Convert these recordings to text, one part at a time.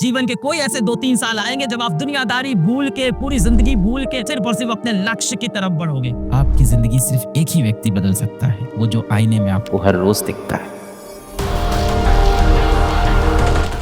जीवन के कोई ऐसे 2-3 साल आएंगे जब आप दुनियादारी भूल के, पूरी जिंदगी भूल के सिर्फ और सिर्फ अपने लक्ष्य की तरफ बढ़ोगे। आपकी जिंदगी सिर्फ एक ही व्यक्ति बदल सकता है, वो जो आईने में आपको हर रोज दिखता है।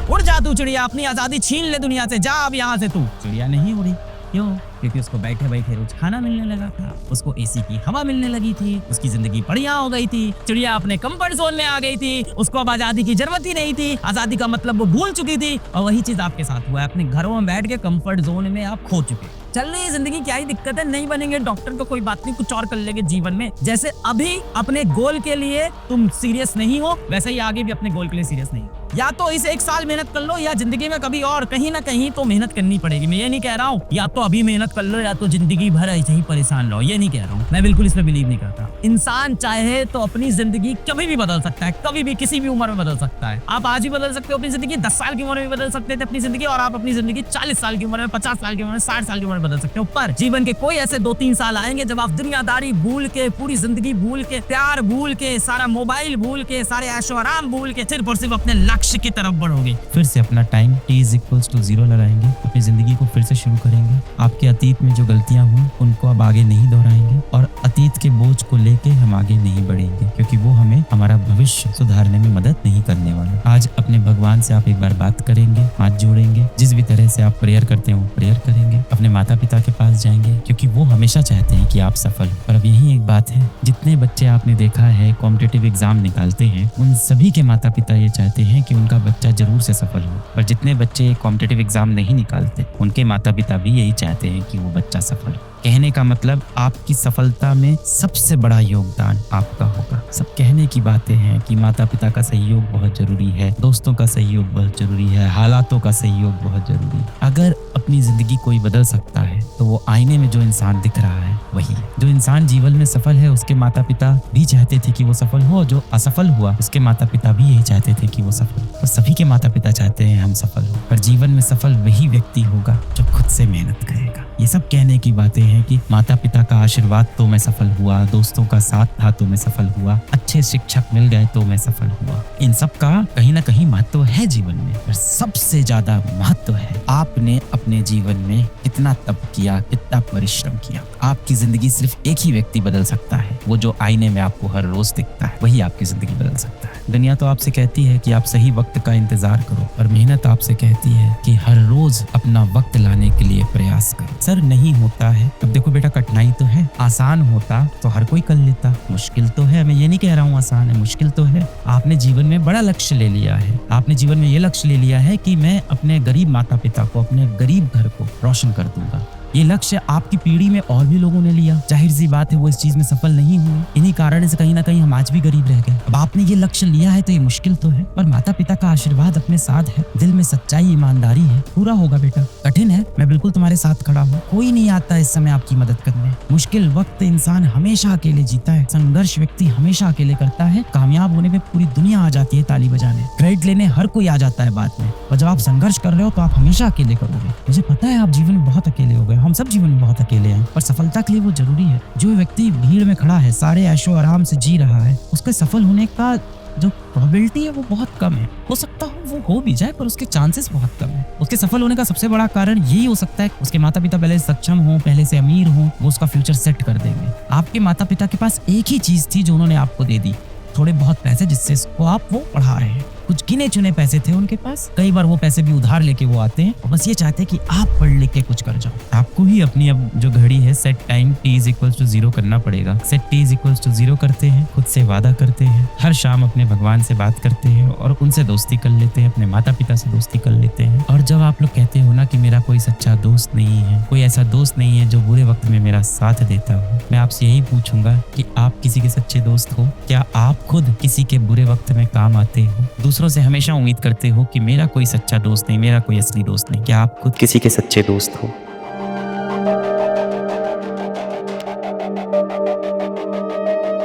उड़ जा तू चिड़िया, अपनी आजादी छीन ले दुनिया से, जा अब यहाँ से तू। चिड़िया नहीं उड़ी, क्यों? क्योंकि उसको बैठे बैठे रोज खाना मिलने लगा था, उसको एसी की हवा मिलने लगी थी, उसकी जिंदगी बढ़िया हो गई थी। चिड़िया अपने कंफर्ट जोन में आ गई थी, उसको अब आजादी की जरूरत ही नहीं थी, आजादी का मतलब वो भूल चुकी थी। और वही चीज आपके साथ हुआ है, अपने घरों में बैठ के कंफर्ट जोन में आप खो चुके। चल रही जिंदगी, क्या ही दिक्कत है, नहीं बनेंगे डॉक्टर तो कोई बात नहीं, कुछ और कर लेंगे जीवन में। जैसे अभी अपने गोल के लिए तुम सीरियस नहीं हो, वैसे ही आगे भी अपने गोल के लिए सीरियस नहीं हो। या तो इस 1 साल मेहनत कर लो, या जिंदगी में कभी और कहीं ना कहीं तो मेहनत करनी पड़ेगी। मैं ये नहीं कह रहा हूँ या तो अभी मेहनत कर लो या तो जिंदगी भर ऐसे ही परेशान रहो, ये नहीं कह रहा हूँ। मैं बिल्कुल इसमें बिलीव नहीं करता। इंसान चाहे तो अपनी जिंदगी कभी भी बदल सकता है, कभी भी किसी भी उम्र में बदल सकता है। आप आज भी बदल सकते हो अपनी जिंदगी, 10 साल की उम्र में बदल सकते थे अपनी जिंदगी, और आप अपनी जिंदगी 40 साल की उम्र में, 50 साल की उम्र में, 60 साल की उम्र में बदल सकते हो। पर जीवन के कोई ऐसे 2-3 साल आएंगे जब आप दुनियादारी भूल के, पूरी जिंदगी भूल के, प्यार भूल के, सारा मोबाइल भूल के, सारे ऐशो आराम भूल के सिर्फ और सिर्फ अपने लक्ष्य की तरफ बढ़ोगे। फिर से अपना टाइम t=0 लगाएंगे, अपनी जिंदगी को फिर से शुरू करेंगे। आपके अतीत में जो गलतियां हुई उनको अब आगे नहीं दोहराएंगे, और अतीत के बोझ को लेके हम आगे नहीं बढ़ेंगे, क्योंकि वो हमें हमारा भविष्य सुधारने में मदद नहीं करने वाला। आज अपने भगवान से आप एक बार बात करेंगे, हाथ जोड़ेंगे, जिस भी तरह से आप प्रेयर करते हैं वो प्रेयर करेंगे, अपने माता पिता के पास जाएंगे, क्योंकि वो हमेशा चाहते हैं कि आप सफल हो। और अब यही एक बात है, जितने बच्चे आपने देखा है कॉम्पिटिटिव एग्जाम निकालते हैं, उन सभी के माता पिता ये चाहते हैं कि उनका बच्चा जरूर से सफल हो। और जितने बच्चे कॉम्पिटिटिव एग्जाम नहीं निकालते, उनके माता पिता भी यही चाहते हैं कि वो बच्चा सफल हो। कहने का मतलब, आपकी सफलता में सबसे बड़ा योगदान आपका होगा। सब कहने की बातें हैं कि माता पिता का सहयोग बहुत जरूरी है, दोस्तों का सहयोग बहुत जरूरी है, हालातों का सहयोग बहुत जरूरी है। अगर अपनी जिंदगी कोई बदल सकता है तो वो आईने में जो इंसान दिख रहा है वही है। जो इंसान जीवन में सफल है, उसके माता पिता भी चाहते थे कि वो सफल हो, जो असफल हुआ उसके माता पिता भी यही चाहते थे कि वो सफल हो। और सभी के माता पिता चाहते हैं हम सफल हो, पर जीवन में सफल वही व्यक्ति होगा जो खुद से मेहनत करेगा। ये सब कहने की बातें हैं कि माता पिता का आशीर्वाद तो मैं सफल हुआ, दोस्तों का साथ था तो मैं सफल हुआ, अच्छे शिक्षक मिल गए तो मैं सफल हुआ। इन सब का कहीं ना कहीं महत्व है जीवन में, पर सबसे ज्यादा महत्व है आपने अपने जीवन में कितना तप किया, कितना परिश्रम किया। आपकी जिंदगी सिर्फ एक ही व्यक्ति बदल सकता है, वो जो आईने में आपको हर रोज दिखता है, वही आपकी जिंदगी बदल सकता है। दुनिया तो आपसे कहती है कि आप सही वक्त का इंतजार करो, और मेहनत आपसे कहती है कि हर रोज अपना वक्त लाने के लिए प्रयास करो। सर नहीं होता है, अब देखो बेटा, कठिनाई तो है, आसान होता तो हर कोई कर लेता, मुश्किल तो है। मैं ये नहीं कह रहा हूँ आसान है, मुश्किल तो है। आपने जीवन में बड़ा लक्ष्य ले लिया है, आपने जीवन में ये लक्ष्य ले लिया है कि मैं अपने गरीब माता पिता को, अपने गरीब घर को रोशन कर दूंगा। ये लक्ष्य आपकी पीढ़ी में और भी लोगों ने लिया, जाहिर सी बात है वो इस चीज में सफल नहीं हुए। इन्हीं कारण से कहीं ना कहीं हम आज भी गरीब रह गए। अब आपने ये लक्ष्य लिया है तो ये मुश्किल तो है, पर माता पिता का आशीर्वाद अपने साथ है, दिल में सच्चाई, ईमानदारी है, पूरा होगा बेटा। कठिन है, मैं बिल्कुल तुम्हारे साथ खड़ा हूँ, कोई नहीं आता इस समय आपकी मदद करने। मुश्किल वक्त इंसान हमेशा अकेले जीता है, संघर्ष व्यक्ति हमेशा अकेले करता है। कामयाब होने पे पूरी दुनिया आ जाती है ताली बजाने, क्रेडिट लेने हर कोई आ जाता है बाद में, और जब आप संघर्ष कर रहे हो तो आप हमेशा अकेले करोगे। मुझे पता है आप जीवन में बहुत अकेले हो गए, हम सब जीवन में बहुत अकेले हैं, पर सफलता के लिए वो जरूरी है। जो व्यक्ति भीड़ में खड़ा है, सारे ऐशो आराम से जी रहा है, उसके सफल होने का जो प्रोबेबिलिटी है वो बहुत कम है। हो सकता हो वो हो भी जाए, पर उसके चांसेस बहुत कम है। उसके सफल होने का सबसे बड़ा कारण यही हो सकता है उसके माता पिता पहले सक्षम हो, पहले से अमीर हो, वो उसका फ्यूचर सेट कर देंगे। आपके माता पिता के पास एक ही चीज थी जो उन्होंने आपको दे दी, थोड़े बहुत पैसे, जिससे इसको आप वो पढ़ा रहे हैं। कुछ गिने चुने पैसे थे उनके पास, कई बार वो पैसे भी उधार लेके वो आते हैं, और बस ये चाहते हैं कि आप पढ़ लिख के कुछ कर जाओ। आपको ही अपनी अब जो घड़ी है सेट टाइम t=0 करना पड़ेगा। सेट t=0 करते हैं, खुद से वादा करते हैं, हर शाम अपने भगवान से बात करते हैं और उनसे दोस्ती कर लेते हैं, अपने माता पिता से दोस्ती कर लेते हैं। और जब आप लोग कहते हो ना कि मेरा कोई सच्चा दोस्त नहीं है, कोई ऐसा दोस्त नहीं है जो बुरे वक्त में मेरा साथ देता हो, मैं आपसे यही पूछूंगा कि आप किसी के सच्चे दोस्त हो? क्या आप खुद किसी के बुरे वक्त में काम आते हो? दूसरों से हमेशा उम्मीद करते हो कि मेरा कोई सच्चा दोस्त नहीं, मेरा कोई असली दोस्त नहीं। क्या आप खुद किसी के सच्चे दोस्त हो?